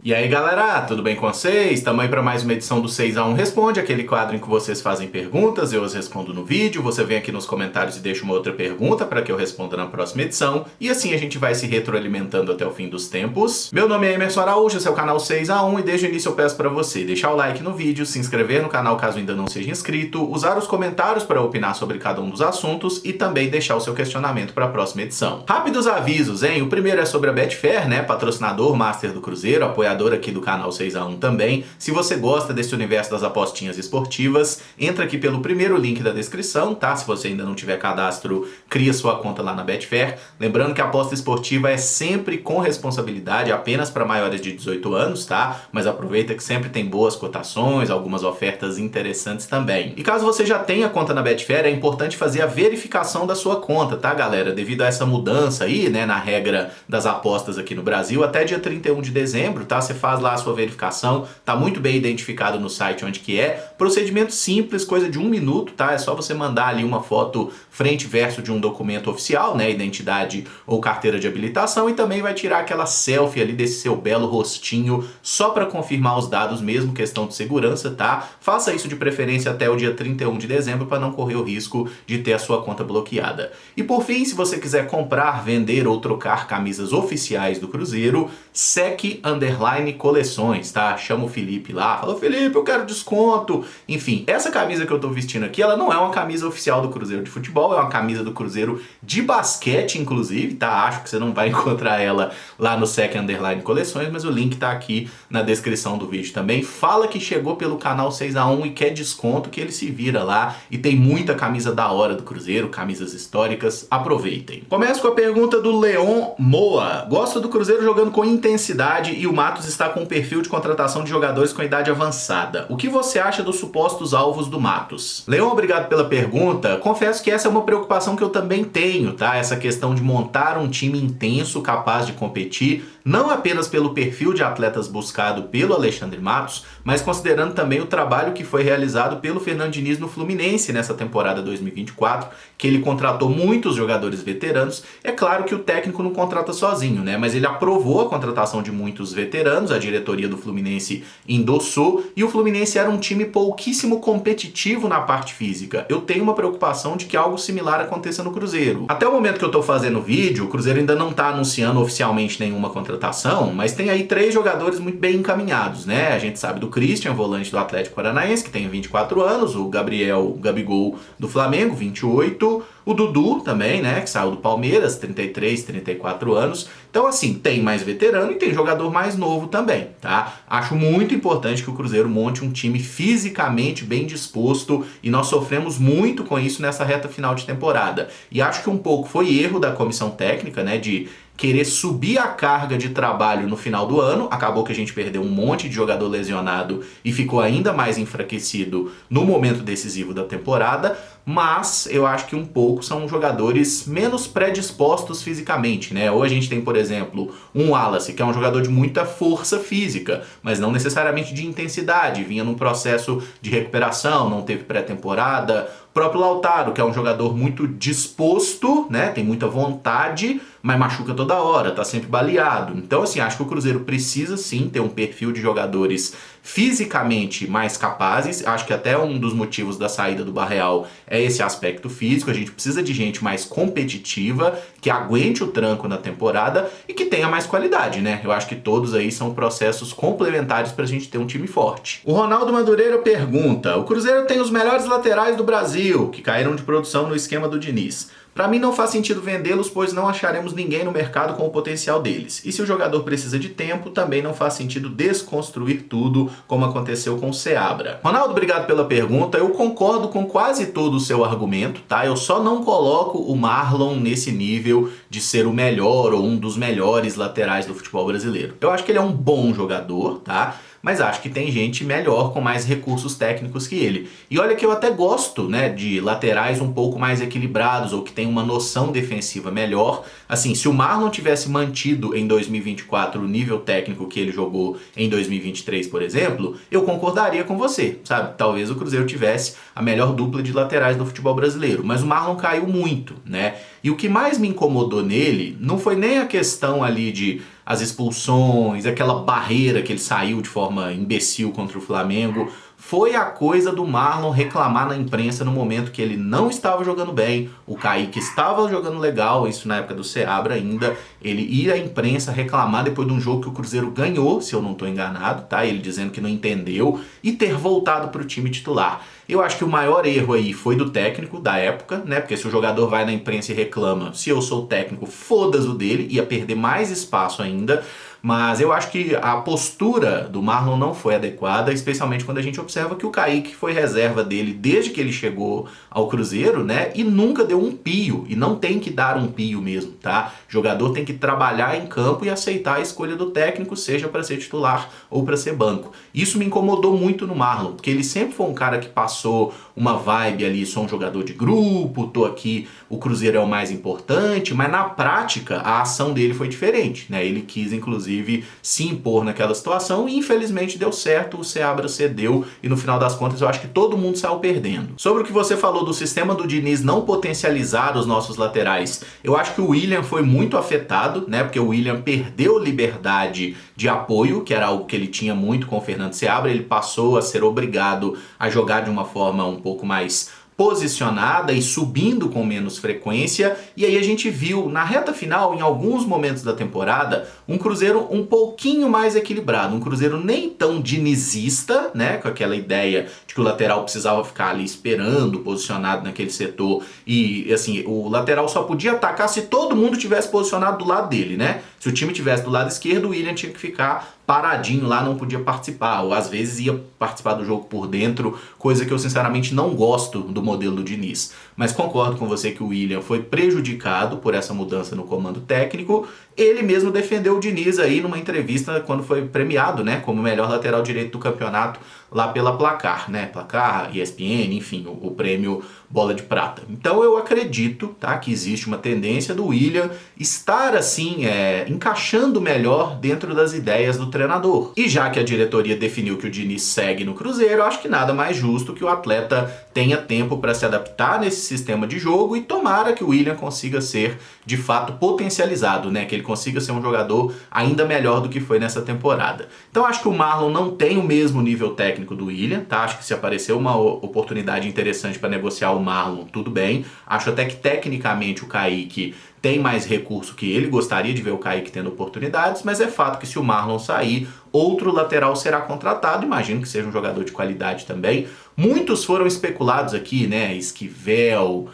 E aí galera, tudo bem com vocês? Estamos aí para mais uma edição do 6x1 Responde, aquele quadro em que vocês fazem perguntas, eu as respondo no vídeo, você vem aqui nos comentários e deixa uma outra pergunta para que eu responda na próxima edição, e assim a gente vai se retroalimentando até o fim dos tempos. Meu nome é Emerson Araújo, esse é o canal 6x1 e desde o início eu peço para você deixar o like no vídeo, se inscrever no canal caso ainda não seja inscrito, usar os comentários para opinar sobre cada um dos assuntos e também deixar o seu questionamento para a próxima edição. Rápidos avisos, hein? O primeiro é sobre a Betfair, né? Patrocinador master do Cruzeiro, apoiador aqui do canal 6x1 também. Se você gosta desse universo das apostinhas esportivas, entra aqui pelo primeiro link da descrição, tá? Se você ainda não tiver cadastro, cria sua conta lá na Betfair. Lembrando que a aposta esportiva é sempre com responsabilidade, apenas para maiores de 18 anos, tá? Mas aproveita que sempre tem boas cotações, algumas ofertas interessantes também. E caso você já tenha conta na Betfair, é importante fazer a verificação da sua conta, tá, galera? Devido a essa mudança aí, né, na regra das apostas aqui no Brasil, até dia 31 de dezembro, tá? Você faz lá a sua verificação, tá muito bem identificado no site onde que é. Procedimento simples, coisa de 1 minuto, tá? É só você mandar ali uma foto frente e verso de um documento oficial, né? Identidade ou carteira de habilitação, e também vai tirar aquela selfie ali desse seu belo rostinho, só para confirmar os dados mesmo, questão de segurança, tá? Faça isso de preferência até o dia 31 de dezembro para não correr o risco de ter a sua conta bloqueada. E por fim, se você quiser comprar, vender ou trocar camisas oficiais do Cruzeiro, SEC_Coleções, tá? Chama o Felipe lá, fala: Felipe, eu quero desconto. Enfim, essa camisa que eu tô vestindo aqui, ela não é uma camisa oficial do Cruzeiro de futebol, é uma camisa do Cruzeiro de basquete, inclusive, tá? Acho que você não vai encontrar ela lá no SEC_Coleções, mas o link tá aqui na descrição do vídeo também. Fala que chegou pelo canal 6x1 e quer desconto, que ele se vira lá, e tem muita camisa da hora do Cruzeiro, camisas históricas, aproveitem. Começo com a pergunta do Leon Moa. Gosto do Cruzeiro jogando com intensidade e o Matos está com um perfil de contratação de jogadores com idade avançada. O que você acha dos supostos alvos do Matos? Leon, obrigado pela pergunta. Confesso que essa é uma preocupação que eu também tenho, tá? Essa questão de montar um time intenso, capaz de competir, não apenas pelo perfil de atletas buscado pelo Alexandre Matos, mas considerando também o trabalho que foi realizado pelo Fernando Diniz no Fluminense nessa temporada 2024, que ele contratou muitos jogadores veteranos. É claro que o técnico não contrata sozinho, né? Mas ele aprovou a contratação de muitos veteranos, a diretoria do Fluminense endossou, e o Fluminense era um time pouquíssimo competitivo na parte física. Eu tenho uma preocupação de que algo similar aconteça no Cruzeiro. Até o momento que eu tô fazendo o vídeo, o Cruzeiro ainda não tá anunciando oficialmente nenhuma contratação, mas tem aí 3 jogadores muito bem encaminhados, né? A gente sabe do Christian, volante do Atlético Paranaense, que tem 24 anos, o Gabigol do Flamengo, 28, o Dudu também, né, que saiu do Palmeiras, 33, 34 anos. Então, assim, tem mais veterano e tem jogador mais novo também, tá? Acho muito importante que o Cruzeiro monte um time fisicamente bem disposto, e nós sofremos muito com isso nessa reta final de temporada. E acho que um pouco foi erro da comissão técnica, né, de querer subir a carga de trabalho no final do ano. Acabou que a gente perdeu um monte de jogador lesionado e ficou ainda mais enfraquecido no momento decisivo da temporada, mas eu acho que um pouco são jogadores menos predispostos fisicamente, né? Ou a gente tem, por exemplo, um Wallace, que é um jogador de muita força física, mas não necessariamente de intensidade, vinha num processo de recuperação, não teve pré-temporada. O próprio Lautaro, que é um jogador muito disposto, né? Tem muita vontade, mas machuca toda hora, tá sempre baleado. Então, assim, acho que o Cruzeiro precisa sim ter um perfil de jogadores fisicamente mais capazes. Acho que até um dos motivos da saída do Barreal é esse aspecto físico. A gente precisa de gente mais competitiva, que aguente o tranco na temporada e que tenha mais qualidade, né? Eu acho que todos aí são processos complementares pra gente ter um time forte. O Ronaldo Madureira pergunta: o Cruzeiro tem os melhores laterais do Brasil, que caíram de produção no esquema do Diniz. Para mim não faz sentido vendê-los, pois não acharemos ninguém no mercado com o potencial deles. E se o jogador precisa de tempo, também não faz sentido desconstruir tudo, como aconteceu com o Seabra. Ronaldo, obrigado pela pergunta. Eu concordo com quase todo o seu argumento, tá? Eu só não coloco o Marlon nesse nível de ser o melhor ou um dos melhores laterais do futebol brasileiro. Eu acho que ele é um bom jogador, tá? Mas acho que tem gente melhor com mais recursos técnicos que ele. E olha que eu até gosto, né, de laterais um pouco mais equilibrados ou que tem uma noção defensiva melhor. Assim, se o Marlon tivesse mantido em 2024 o nível técnico que ele jogou em 2023, por exemplo, eu concordaria com você, sabe? Talvez o Cruzeiro tivesse a melhor dupla de laterais do futebol brasileiro, mas o Marlon caiu muito, né? E o que mais me incomodou nele não foi nem a questão ali de as expulsões, aquela barreira que ele saiu de forma imbecil contra o Flamengo, foi a coisa do Marlon reclamar na imprensa no momento que ele não estava jogando bem, o Kaique estava jogando legal, isso na época do Seabra ainda, ele ir à imprensa reclamar depois de um jogo que o Cruzeiro ganhou, se eu não estou enganado, tá? Ele dizendo que não entendeu, e ter voltado para o time titular. Eu acho que o maior erro aí foi do técnico da época, né? Porque se o jogador vai na imprensa e reclama, se eu sou o técnico, foda-se o dele, ia perder mais espaço ainda. Mas eu acho que a postura do Marlon não foi adequada, especialmente quando a gente observa que o Kaique foi reserva dele desde que ele chegou ao Cruzeiro, né? E nunca deu um pio, e não tem que dar um pio mesmo, tá? O jogador tem que trabalhar em campo e aceitar a escolha do técnico, seja para ser titular ou para ser banco. Isso me incomodou muito no Marlon, porque ele sempre foi um cara que passou uma vibe ali, sou um jogador de grupo, tô aqui, o Cruzeiro é o mais importante, mas na prática a ação dele foi diferente, né? Ele quis, inclusive, se impor naquela situação e infelizmente deu certo, o Seabra cedeu e no final das contas eu acho que todo mundo saiu perdendo. Sobre o que você falou do sistema do Diniz não potencializar os nossos laterais, eu acho que o William foi muito afetado, né? Porque o William perdeu liberdade de apoio, que era algo que ele tinha muito com o Fernando Seabra, ele passou a ser obrigado a jogar de uma forma um pouco mais posicionada e subindo com menos frequência, e aí a gente viu na reta final, em alguns momentos da temporada, um Cruzeiro um pouquinho mais equilibrado, um Cruzeiro nem tão dinizista, né, com aquela ideia de que o lateral precisava ficar ali esperando, posicionado naquele setor, e assim, o lateral só podia atacar se todo mundo tivesse posicionado do lado dele, né? Se o time tivesse do lado esquerdo, o William tinha que ficar paradinho lá, não podia participar, ou às vezes ia participar do jogo por dentro, coisa que eu sinceramente não gosto do modelo do Diniz. Mas concordo com você que o William foi prejudicado por essa mudança no comando técnico. Ele mesmo defendeu o Diniz aí numa entrevista quando foi premiado, né, como o melhor lateral direito do campeonato lá pela Placar, né, Placar, ESPN, enfim, o prêmio Bola de Prata. Então eu acredito, tá, que existe uma tendência do William estar assim, encaixando melhor dentro das ideias do treinador. E já que a diretoria definiu que o Diniz segue no Cruzeiro, eu acho que nada mais justo que o atleta tenha tempo para se adaptar nesse sistema de jogo e tomara que o William consiga ser de fato potencializado, né, que ele consiga ser um jogador ainda melhor do que foi nessa temporada. Então acho que o Marlon não tem o mesmo nível técnico do William, tá? Acho que se aparecer uma oportunidade interessante para negociar o Marlon, tudo bem. Acho até que tecnicamente o Kaique tem mais recurso que ele, gostaria de ver o Kaique tendo oportunidades, mas é fato que se o Marlon sair, outro lateral será contratado, imagino que seja um jogador de qualidade também. Muitos foram especulados aqui, né? Esquivel,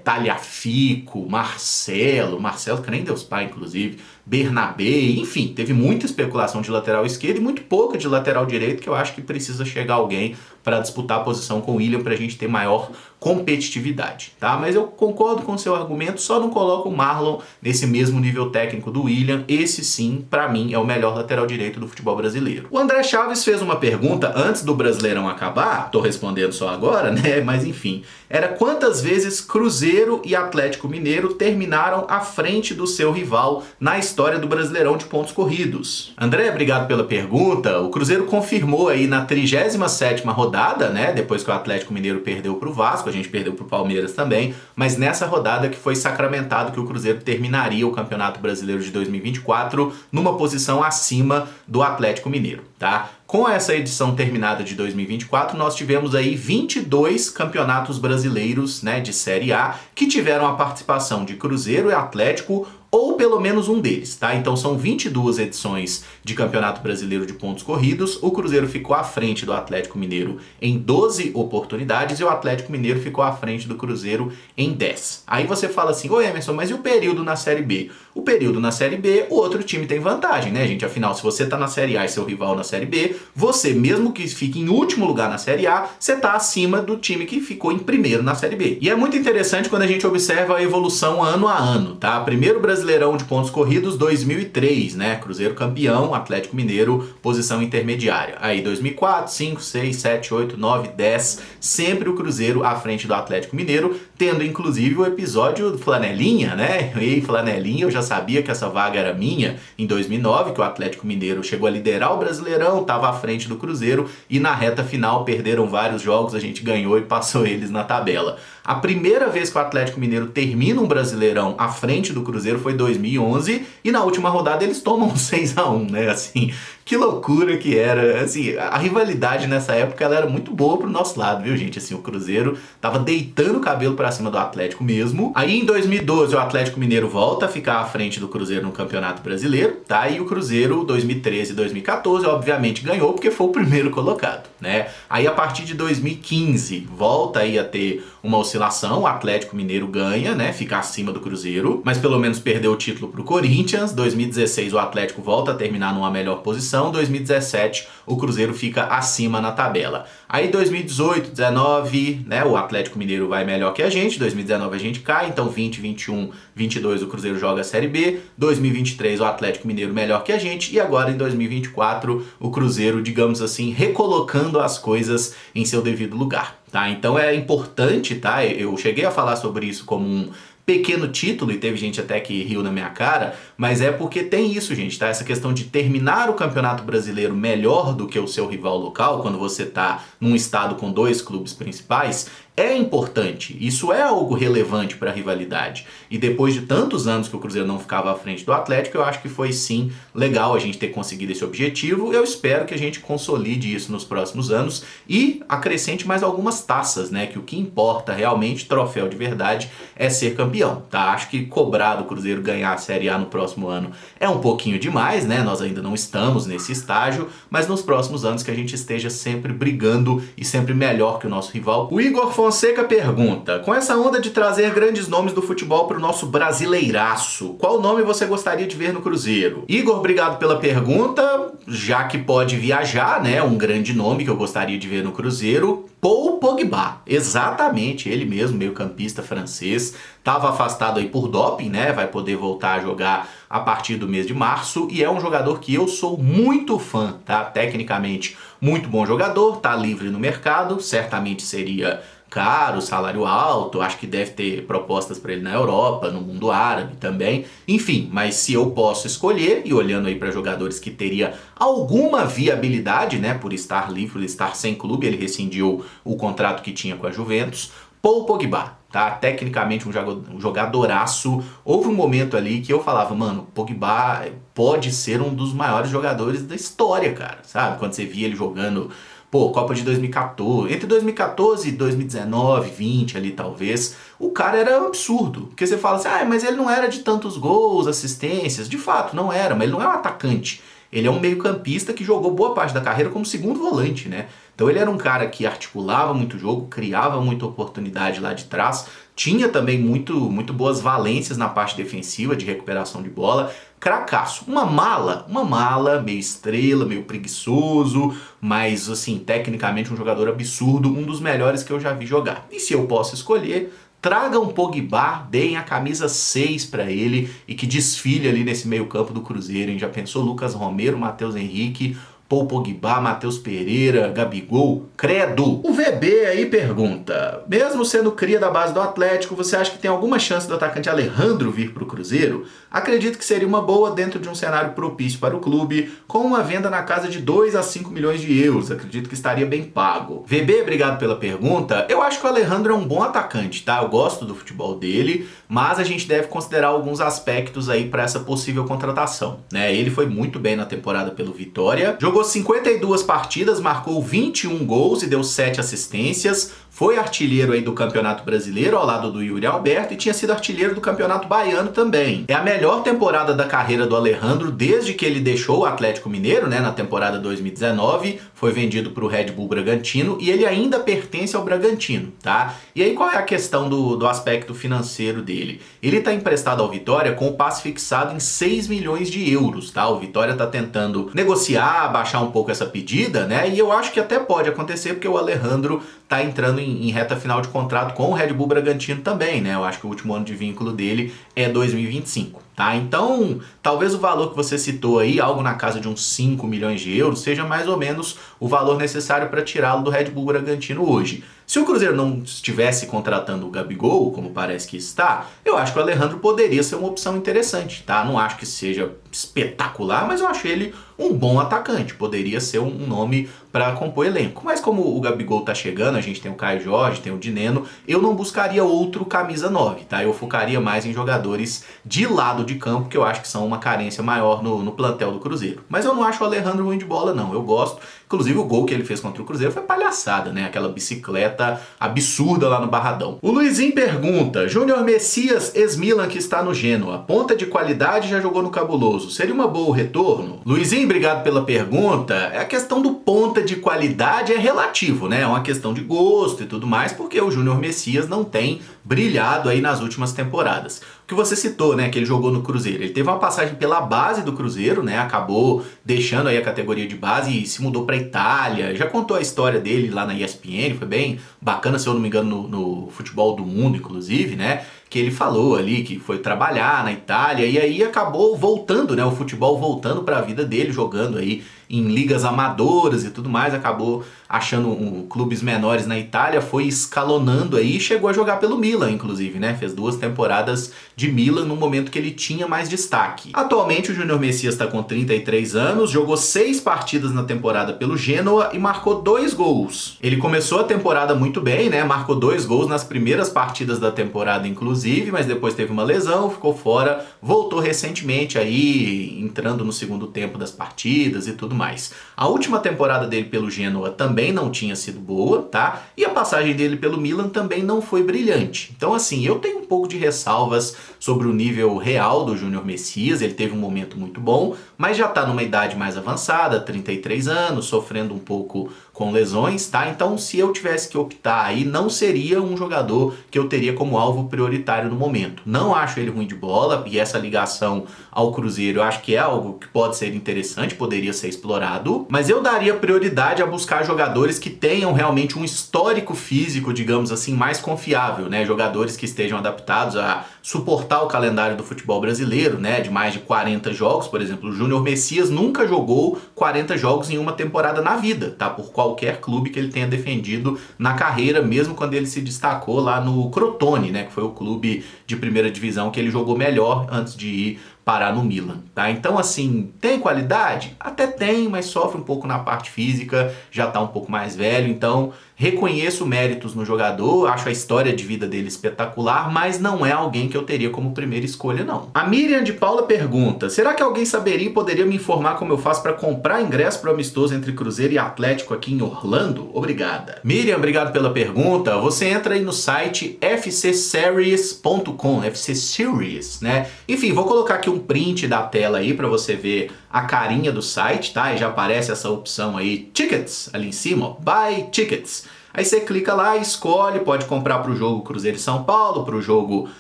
Talhafico, Marcelo que nem Deus pai, inclusive, Bernabé, enfim, teve muita especulação de lateral esquerdo e muito pouca de lateral direito, que eu acho que precisa chegar alguém para disputar a posição com o William para a gente ter maior competitividade, tá? Mas eu concordo com o seu argumento, só não coloco o Marlon nesse mesmo nível técnico do William. Esse sim, para mim, é o melhor lateral direito do futebol brasileiro. O André Chaves fez uma pergunta antes do Brasileirão acabar, tô respondendo só agora, né? Mas enfim, era quantas vezes Cruzeiro e Atlético Mineiro terminaram à frente do seu rival na história do Brasileirão de pontos corridos. André, obrigado pela pergunta. O Cruzeiro confirmou aí na 37ª rodada, né? Depois que o Atlético Mineiro perdeu pro Vasco, a gente perdeu pro Palmeiras também, mas nessa rodada que foi sacramentado que o Cruzeiro terminaria o Campeonato Brasileiro de 2024 numa posição acima do Atlético Mineiro, tá? Com essa edição terminada de 2024, nós tivemos aí 22 campeonatos brasileiros, né, de Série A que tiveram a participação de Cruzeiro e Atlético, ou pelo menos um deles, tá? Então são 22 edições de Campeonato Brasileiro de pontos corridos. O Cruzeiro ficou à frente do Atlético Mineiro em 12 oportunidades e o Atlético Mineiro ficou à frente do Cruzeiro em 10. Aí você fala assim: ô Emerson, mas e o período na Série B? O período na Série B, o outro time tem vantagem, né, gente? Afinal, se você tá na Série A e seu rival na Série B, você, mesmo que fique em último lugar na Série A, você tá acima do time que ficou em primeiro na Série B. E é muito interessante quando a gente observa a evolução ano a ano, tá? Primeiro Brasileirão de pontos corridos 2003, né? Cruzeiro campeão, Atlético Mineiro posição intermediária. Aí 2004, 5, 6, 7, 8, 9, 10, sempre o Cruzeiro à frente do Atlético Mineiro, tendo inclusive o episódio do Flanelinha, né? Ei, Flanelinha, eu já sabia que essa vaga era minha em 2009, que o Atlético Mineiro chegou a liderar o Brasileirão, estava à frente do Cruzeiro e na reta final perderam vários jogos, a gente ganhou e passou eles na tabela. A primeira vez que o Atlético Mineiro termina um Brasileirão à frente do Cruzeiro foi em 2011 e na última rodada eles tomam 6-1, né? Assim, que loucura que era. Assim, a rivalidade nessa época ela era muito boa pro nosso lado, viu, gente? Assim, o Cruzeiro tava deitando o cabelo pra cima do Atlético mesmo. Aí em 2012 o Atlético Mineiro volta a ficar à frente do Cruzeiro no Campeonato Brasileiro, tá? E o Cruzeiro 2013 e 2014 obviamente ganhou porque foi o primeiro colocado, né? Aí a partir de 2015 volta aí a ter uma oscilação, o Atlético Mineiro ganha, né? Fica acima do Cruzeiro, mas pelo menos perdeu o título pro Corinthians. 2016 o Atlético volta a terminar numa melhor posição. 2017 o Cruzeiro fica acima na tabela. Aí 2018, 19, né, o Atlético Mineiro vai melhor que a gente, 2019 a gente cai, então 20, 21, 22 o Cruzeiro joga a Série B, 2023 o Atlético Mineiro melhor que a gente e agora em 2024 o Cruzeiro, digamos assim, recolocando as coisas em seu devido lugar, tá? Então é importante, tá? Eu cheguei a falar sobre isso como um pequeno título, e teve gente até que riu na minha cara, mas é porque tem isso, gente, tá? Essa questão de terminar o Campeonato Brasileiro melhor do que o seu rival local, quando você tá num estado com 2 clubes principais, é importante. Isso é algo relevante para a rivalidade. E depois de tantos anos que o Cruzeiro não ficava à frente do Atlético, eu acho que foi sim legal a gente ter conseguido esse objetivo. Eu espero que a gente consolide isso nos próximos anos e acrescente mais algumas taças, né? Que o que importa realmente, troféu de verdade, é ser campeão, tá? Acho que cobrar do Cruzeiro ganhar a Série A no próximo ano é um pouquinho demais, né? Nós ainda não estamos nesse estágio, mas nos próximos anos que a gente esteja sempre brigando e sempre melhor que o nosso rival. O Igor Fonseca pergunta: com essa onda de trazer grandes nomes do futebol para o nosso brasileiraço, qual nome você gostaria de ver no Cruzeiro? Igor, obrigado pela pergunta. Já que pode viajar, né? Um grande nome que eu gostaria de ver no Cruzeiro, Paul Pogba. Exatamente, ele mesmo, meio-campista francês. Estava afastado aí por doping, né? Vai poder voltar a jogar a partir do mês de março e é um jogador que eu sou muito fã, tá? Tecnicamente, muito bom jogador, tá livre no mercado, certamente seria caro, salário alto, acho que deve ter propostas para ele na Europa, no mundo árabe também, enfim, mas se eu posso escolher, e olhando aí para jogadores que teria alguma viabilidade, né, por estar livre, por estar sem clube, ele rescindiu o contrato que tinha com a Juventus, Paul Pogba, tá? Tecnicamente um jogadoraço. Houve um momento ali que eu falava, mano, Pogba pode ser um dos maiores jogadores da história, cara, sabe? Quando você via ele jogando, pô, Copa de 2014, entre 2014 e 2019, 20 ali talvez, o cara era um absurdo. Porque você fala assim, ah, mas ele não era de tantos gols, assistências. De fato, não era, mas ele não é um atacante. Ele é um meio-campista que jogou boa parte da carreira como segundo volante, né? Então ele era um cara que articulava muito jogo, criava muita oportunidade lá de trás, tinha também muito boas valências na parte defensiva, de recuperação de bola. Cracaço, uma mala, meio estrela, meio preguiçoso, mas assim, tecnicamente um jogador absurdo, um dos melhores que eu já vi jogar. E se eu posso escolher, tragam Pogba, deem a camisa 6 para ele e que desfile ali nesse meio campo do Cruzeiro, hein? Já pensou Lucas Romero, Matheus Henrique, Paul Pogba, Matheus Pereira, Gabigol, credo. O VB aí pergunta: mesmo sendo cria da base do Atlético, você acha que tem alguma chance do atacante Alejandro vir para o Cruzeiro? Acredito que seria uma boa dentro de um cenário propício para o clube, com uma venda na casa de 2 a 5 milhões de euros. Acredito que estaria bem pago. VB, obrigado pela pergunta. Eu acho que o Alejandro é um bom atacante, tá? Eu gosto do futebol dele, mas a gente deve considerar alguns aspectos aí para essa possível contratação, né? Ele foi muito bem na temporada pelo Vitória, jogou 52 partidas, marcou 21 gols e deu 7 assistências, foi artilheiro aí do Campeonato Brasileiro ao lado do Yuri Alberto e tinha sido artilheiro do Campeonato Baiano também. É a melhor temporada da carreira do Alejandro desde que ele deixou o Atlético Mineiro, né, na temporada 2019, foi vendido para o Red Bull Bragantino e ele ainda pertence ao Bragantino, tá? E aí qual é a questão do aspecto financeiro dele? Ele está emprestado ao Vitória com o passe fixado em 6 milhões de euros, tá? O Vitória está tentando negociar, baixar um pouco essa pedida, né? E eu acho que até pode acontecer porque o Alejandro tá entrando em reta final de contrato com o Red Bull Bragantino também, né? Eu acho que o último ano de vínculo dele é 2025. tá? Então, talvez o valor que você citou aí, algo na casa de uns 5 milhões de euros, seja mais ou menos o valor necessário para tirá-lo do Red Bull Bragantino hoje. Se o Cruzeiro não estivesse contratando o Gabigol, como parece que está, eu acho que o Alejandro poderia ser uma opção interessante, tá? Não acho que seja espetacular, mas eu acho ele um bom atacante. Poderia ser um nome para compor elenco. Mas como o Gabigol tá chegando, a gente tem o Caio Jorge, tem o Dineno, eu não buscaria outro camisa 9, tá? Eu focaria mais em jogadores de lado de campo, que eu acho que são uma carência maior no plantel do Cruzeiro. Mas eu não acho o Alejandro ruim de bola, não. Eu gosto. Inclusive o gol que ele fez contra o Cruzeiro foi palhaçada, né? Aquela bicicleta absurda lá no Barradão. O Luizinho pergunta: Júnior Messias, ex-Milan que está no Genoa, ponta de qualidade, já jogou no Cabuloso, seria uma boa o retorno? Luizinho, obrigado pela pergunta. A questão do ponta de qualidade é relativo, né? É uma questão de gosto e tudo mais, porque o Júnior Messias não tem brilhado aí nas últimas temporadas. O que você citou, né, que ele jogou no Cruzeiro, ele teve uma passagem pela base do Cruzeiro, né, acabou deixando aí a categoria de base e se mudou para Itália, já contou a história dele lá na ESPN, foi bem bacana, se eu não me engano, no Futebol do Mundo, inclusive, né, que ele falou ali que foi trabalhar na Itália e aí acabou voltando, né, o futebol voltando para a vida dele, jogando aí em ligas amadoras e tudo mais, acabou achando clubes menores na Itália, foi escalonando aí e chegou a jogar pelo Milan, inclusive, né? Fez 2 temporadas de Milan no momento que ele tinha mais destaque. Atualmente o Júnior Messias está com 33 anos, jogou 6 partidas na temporada pelo Genoa e marcou 2 gols. Ele começou a temporada muito bem, né? Marcou 2 gols nas primeiras partidas da temporada, inclusive, mas depois teve uma lesão, ficou fora, voltou recentemente aí, entrando no segundo tempo das partidas e tudo mais. A última temporada dele pelo Genoa também não tinha sido boa, tá? E a passagem dele pelo Milan também não foi brilhante. Então, assim, eu tenho um pouco de ressalvas sobre o nível real do Júnior Messias. Ele teve um momento muito bom, mas já tá numa idade mais avançada, 33 anos, sofrendo um pouco com lesões, tá? Então, se eu tivesse que optar aí, não seria um jogador que eu teria como alvo prioritário no momento. Não acho ele ruim de bola, e essa ligação ao Cruzeiro eu acho que é algo que pode ser interessante, poderia ser explorado, mas eu daria prioridade a buscar jogadores que tenham realmente um histórico físico, digamos assim, mais confiável, né? Jogadores que estejam adaptados a suportar o calendário do futebol brasileiro, né? De mais de 40 jogos, por exemplo, o Júnior Messias nunca jogou 40 jogos em uma temporada na vida, tá? Por qualquer clube que ele tenha defendido na carreira, mesmo quando ele se destacou lá no Crotone, né? Que foi o clube de primeira divisão que ele jogou melhor antes de ir parar no Milan, tá? Então, assim, tem qualidade? Até tem, mas sofre um pouco na parte física, já tá um pouco mais velho, então reconheço méritos no jogador, acho a história de vida dele espetacular, mas não é alguém que eu teria como primeira escolha, não. A Miriam de Paula pergunta: será que alguém saberia e poderia me informar como eu faço para comprar ingresso para o amistoso entre Cruzeiro e Atlético aqui em Orlando? Obrigada. Miriam, obrigado pela pergunta. Você entra aí no site fcseries.com, FC Series, né? Enfim, vou colocar aqui um print da tela aí para você ver a carinha do site, tá? E já aparece essa opção aí, Tickets, ali em cima, ó, Buy Tickets. Aí você clica lá, escolhe, pode comprar para o jogo Cruzeiro e São Paulo, para o jogo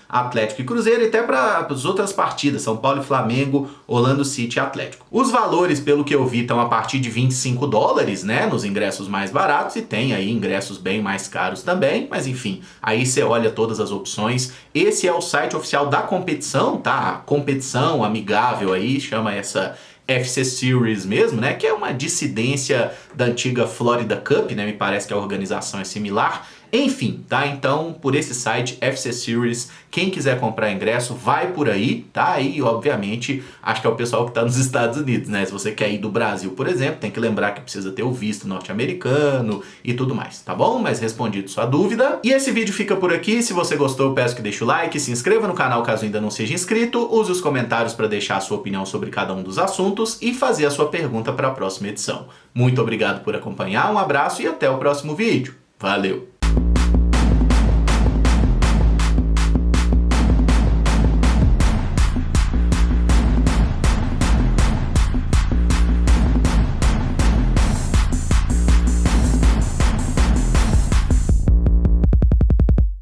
Atlético e Cruzeiro e até para as outras partidas, São Paulo e Flamengo, Orlando City e Atlético. Os valores, pelo que eu vi, estão a partir de $25, né, nos ingressos mais baratos, e tem aí ingressos bem mais caros também, mas enfim, aí você olha todas as opções. Esse é o site oficial da competição, tá? A competição amigável aí, chama essa FC Series mesmo, né, que é uma dissidência da antiga Florida Cup, né, me parece que a organização é similar. Enfim, tá? Então, por esse site, FC Series, quem quiser comprar ingresso, vai por aí, tá? E, obviamente, acho que é o pessoal que tá nos Estados Unidos, né? Se você quer ir do Brasil, por exemplo, tem que lembrar que precisa ter o visto norte-americano e tudo mais, tá bom? Mas respondido sua dúvida. E esse vídeo fica por aqui. Se você gostou, eu peço que deixe o like, se inscreva no canal caso ainda não seja inscrito, use os comentários para deixar a sua opinião sobre cada um dos assuntos e fazer a sua pergunta para a próxima edição. Muito obrigado por acompanhar, um abraço e até o próximo vídeo. Valeu!